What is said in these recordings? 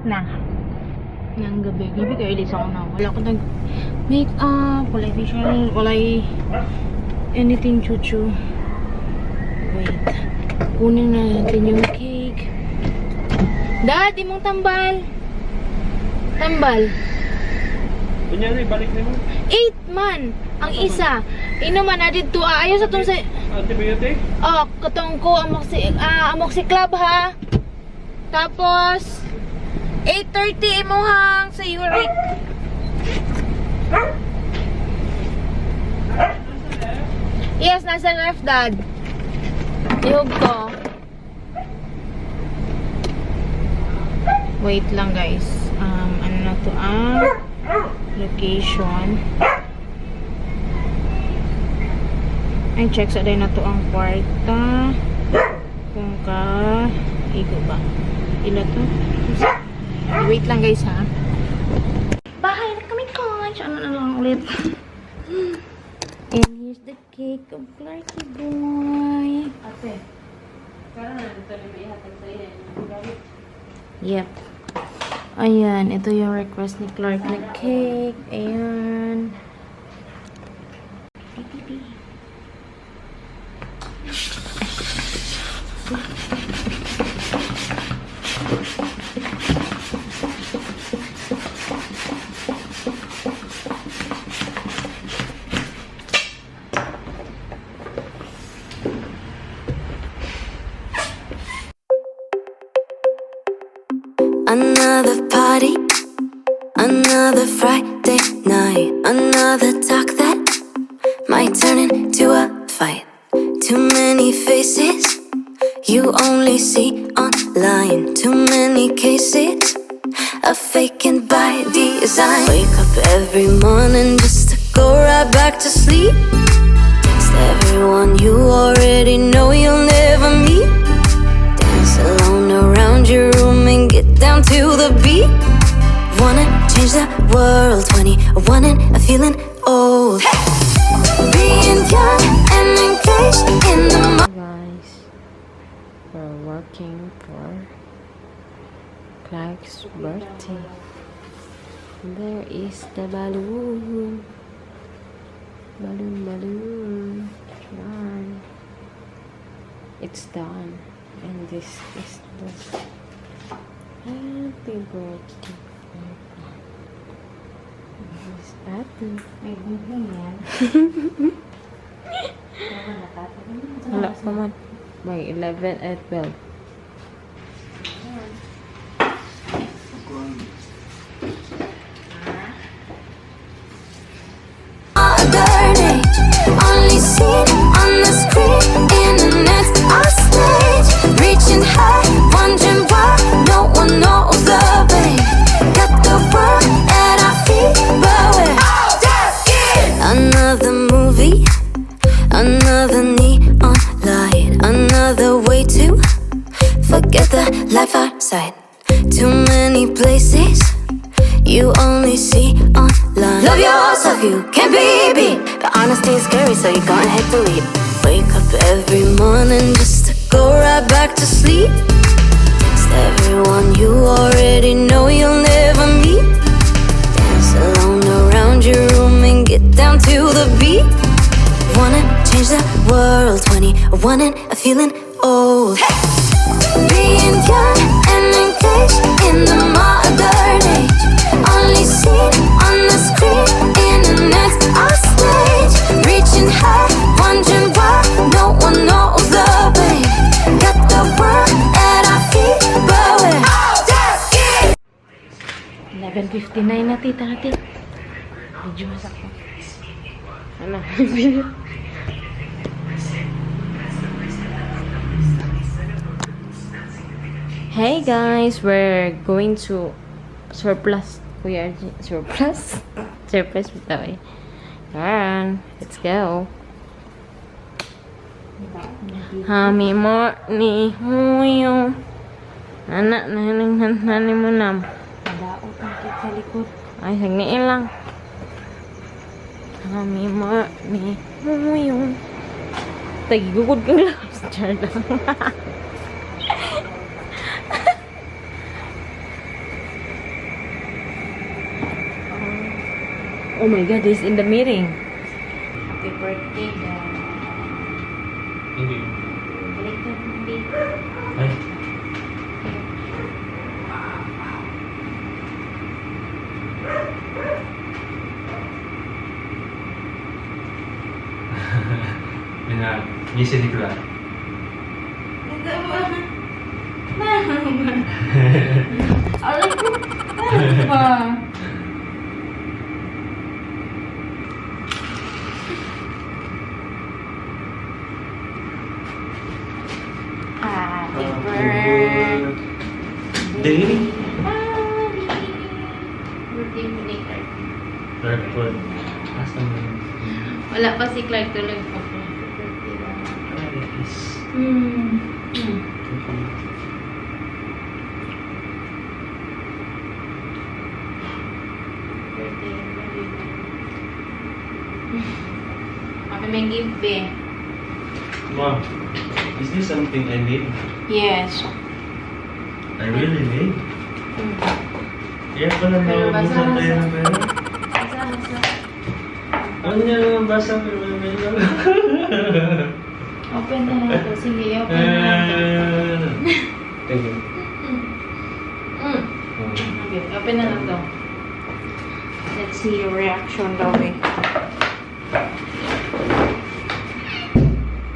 Na. Ngayong gabi. Gabi kayo ilis ako na. Wala ko nag-make up. Wala facial. Wala anything chuchu. Wait. Kunin na natin yung cake. Dad, imong tambal. Tambal. Kunyari, balik na mo. 8 man. Ang isa. Inuman na dito. Ayos atong sa... Antibiotic? Oh, katong ko amoxiclav ha. Tapos 8:30 imuhang sa uric. Yes, nasa ref, Dad. Ihog ko. Wait lang, guys. Ano na to location. Ay, check sa day na to ang kwarta. Kung igo ba? Ila to? Wait lang, guys, ha? Bahay na kami, coach! Ano na lang ulit? And here's the cake of Clarky Boy. Ate, parang nandito na may ihatag sa iyo. Yep. Ayan, ito yung request ni Clark na cake. Ayan. Another party, another Friday night, another talk that might turn into a fight. Too many faces you only see online, too many cases of faking by design. Wake up every morning just to go right back to sleep. Text everyone you already know you'll never meet. Dance alone around your room and get down to the beat. Wanna change the world, 21 and feeling old. Being young and engaged in the Guys, we're working for Clark's birthday. There is the balloon. Balloon. Done. It's done. And this is the happy birthday. This ate. Ay, bigyan yan. Wala pa man. May 11 at 12. modern age. Only seen on the screen, internet's our stage. Reaching high, wondering why no one knows the way. Got the world at our feet, but we're all just kids. Another movie, another neon light, another way to forget the life outside. Too many places you only see online. Love yourself, you can't be beat, but honesty is scary, so you're gonna hate to leave. Wake up every morning just to go right back to sleep. Text everyone you already know you'll never meet. Dance alone around your room and get down to the beat. Wanna change the world, 21 and feeling old. Being young and engaged in the modern age. Only seen on the screen, internet's our stage. Reaching high, wondering why no one knows the way. Got the world at our feet, but we're all just kids. 11:59 na, tita. Medyo masakit. Ano? Hey guys, we're going to surplus. Kuya RG, surplus? Surplus bitaw eh. Yan, let's go. Hami mo ni Huyo. Anak na nani mo nam. Daot ang cake sa likod. Ay, sagniin lang. Hami mo ni Huyo. Tagigugod kang labas. Char lang. Oh my God, he's in the meeting. Happy birthday, Dad. Hindi. Balik ka, hindi. Ay. Gising ni Clara. Hindi ba? Mama. Alam ko. Mama. Happy birthday. Birthday mo ni Clark. Third foot. Asan mo? Wala pa si Clark tuloy pa po. Birthday lang. Birthday. Happy may gift eh. Mom, is this something I need? Yes. I really need? Kaya pala Pero basa, naubusan tayo ng pera. Basa. Ano niya naman basa pero may lang. Open na lang ito. Sige, open na lang ito. Thank you. Okay, open na lang ito. Let's see your reaction daw eh.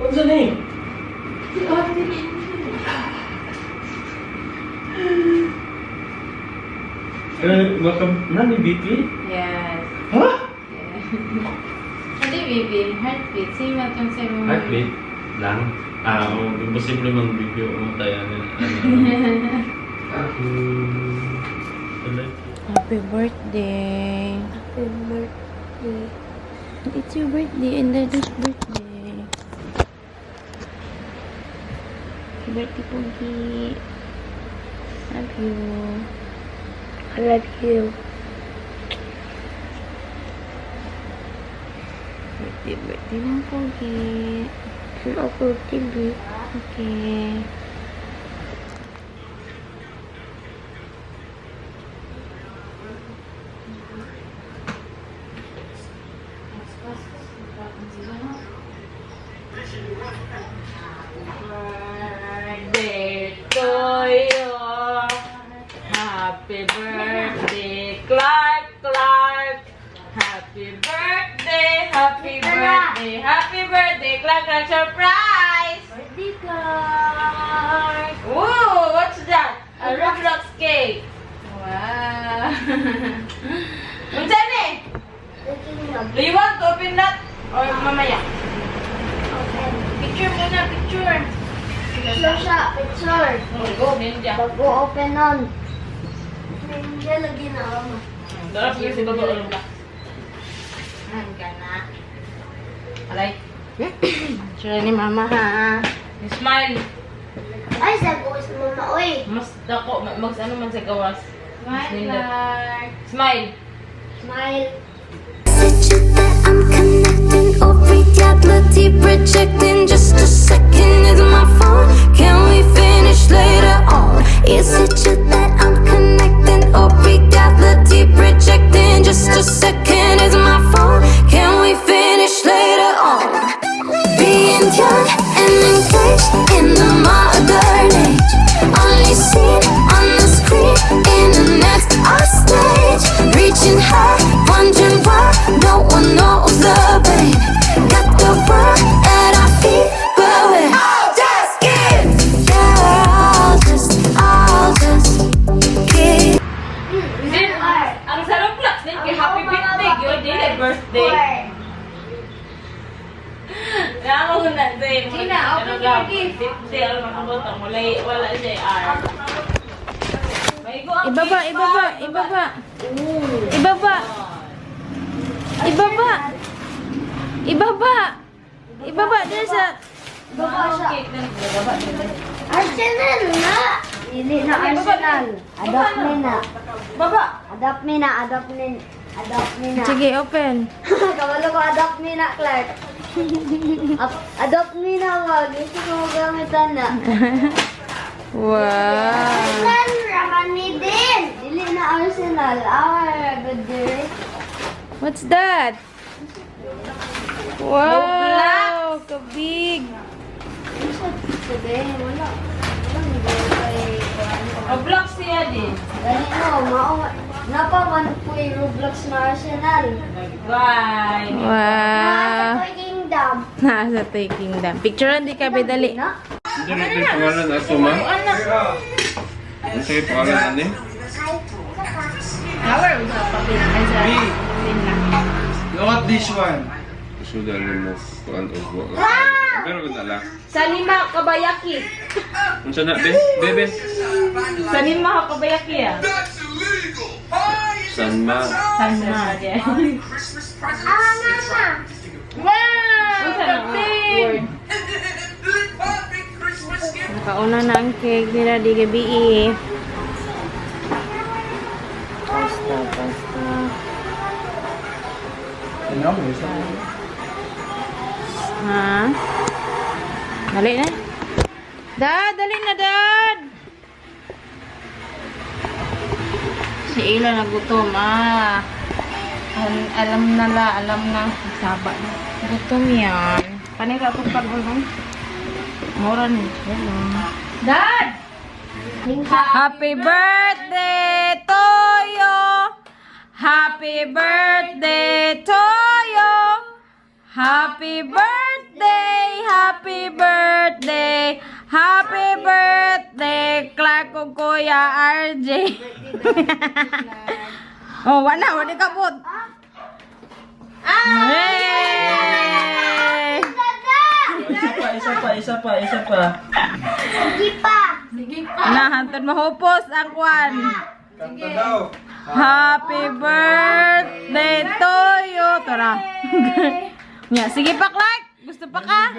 What's the name? Nani BP? Yes. Huh? Yes. Hindi, baby. Heartbeat. Same atong sa mga... Heartbeat lang? Imposible mang BP o tayo. Happy birthday. Happy birthday. It's your birthday and Daddy's birthday. Happy birthday, Pogi. Love you. I love you. Birthday ng Pogi. Ako, TV. Okay. Birthday to you. Happy birthday, Clark. Happy birthday, Clark, surprise! Birthday, Clark. Whoa, what's that? A Roblox cake. Wow. What's that? Do you want to open that or mamaya? Picture muna, picture. Picture siya, picture. Go, ninja. Pag-o-open nun. Ninja lagi na ako. Darap yung si Baba ulang ka. Ka na. Alay. Sure ni Mama ha. Smile. Ay, sagot mo na, oy. Mas dako, mas ano man sa gawas. Smile, Clark. Smile. Smile. Message that I'm connecting or reality projecting. Just a second is my phone. Can we finish later on? Is it you that I'm connecting or reality projecting? Just a second is my phone. Can we finish later on? Being young and engaged in the modern age. Only seen on the screen, internet's our stage. Reaching high, wondering why no one knows the pain. Got the world at our feet, but we're all just kids. Yeah, I'll just kids. Ang sarap lang. Happy birthday. Your day birthday. Namo na day. Gina, open your gift. Birthday ang makabotang. Wala siya R. Ibaba. Dito sa... Ibaba siya. Arsenal na! Hindi na Arsenal. Adopt me na. Sige, open. Kabalo ko, adopt me na, Clark. Adopt me na, wag. Gusto ko magamitan na. Wow. Arsenal, raman ni din. Dili na Arsenal. Our good day. What's that? Wow! Kabig! Wala. Roblox siya din. Gani mo, napaman po yung Roblox na Arsenal. Bye! Wow! Nasa Kingdom. Nasa Toy Kingdom. Picturean di ka, dali. Hindi rin yung pangalan na suma. Ano sa'yo pangalan na Our usap pa pinaka Look at this one. Sudah mo kuan og wa. Pero wala. Sa lima kabayaki. Unsa na be? Bebe. Sa lima kabayaki ah. Sanma. Sana. Mama. Wow! Kapatid! Nakauna na ang cake nila di gabi eh. Pasta. Ha? Dali na. Dad, dali na, Dad! Si Ila nagutom, ah. Alam na. Saba na. Gutom yan. Panay ka itong pag-ulong. Mura ni. Hello. Dad! Happy birthday to you! Happy birthday to you! Happy birthday! Happy birthday! Happy birthday! Clark ko Kuya RJ. Oh, wala kabot. Hey! Isa pa. Sige pa. Nahantod mahupos ang kwan. Kanta daw. Happy birthday to you. Tara. Nya, sige pa, Clark. Gusto pa ka?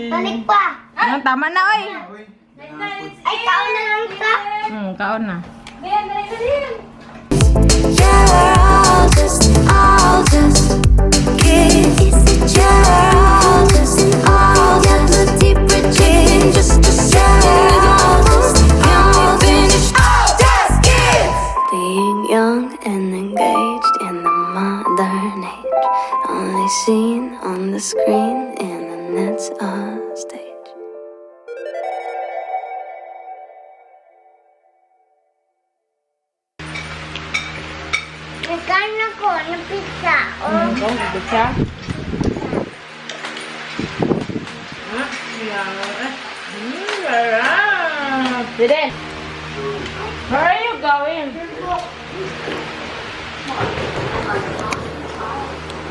Balik pa. Ano, tama na, oy. Ay, kaon na lang ka. Kaon na. Yeah, we're all just kids. Yeah, we're all get the deeper change. Just yeah, we're all just can we finish? All just kids. Being young and engaged in the modern age, only seen on the screen and the net's a stage. Nagkain ako ng pizza. Ito siya. Dede, where are you going?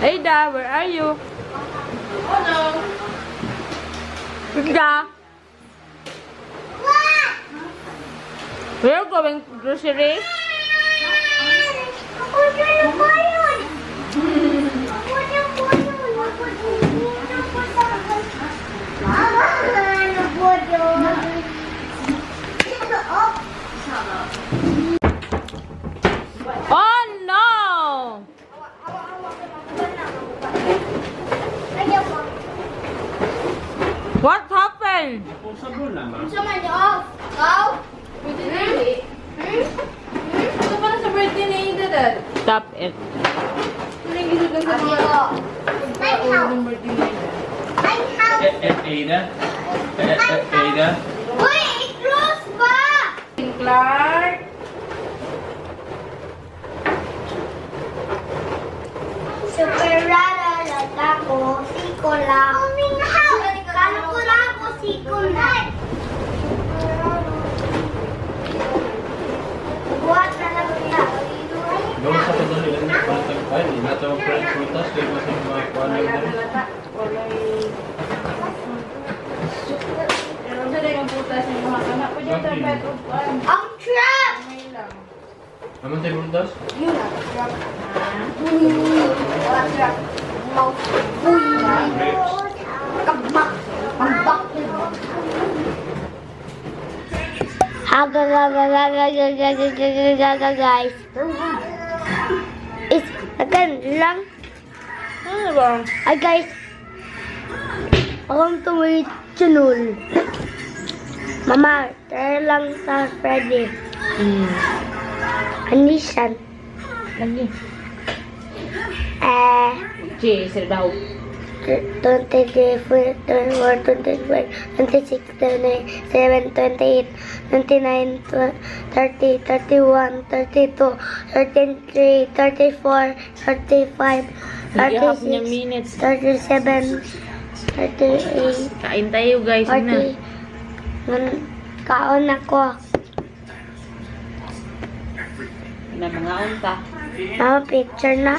Ada, where are you? Oh no. Ada. Where are you going to grocery? Ako na ba yun? Ako na ba yun? Mama, ano po yun? Oh no! What happened? Sabon na ma. Sama niyo off. Go. Ito pa na sa birthday ni Ida, Dad. Stop it. Ada. Uy, i-close ba? Clark. Super rara lang ako. Siko lang. Kala ko lang ako siko lang. Buhat na lang siya. Doon sa kadali lang ni Pantag Pay, na to fresh frutas kay mas mga kuan na. Ang trap! Aman tayo frutas? Yun na, trap. Wala trap. Kabak. Ang bak yun. Guys. It's again lang. Ano ba? Hi guys. Welcome to my channel. Mama, tara lang sa Freddy. Anisan. Lagi. Che, sila daw. 23, 24, 25, 26, 27, 28, 29, 30, 31, 32, 33, 34, 35, Nag-ihap niya 36, minutes. 37, 38, Kain tayo guys. Na. 40. Kaon ako. Na mga unta. Picture na.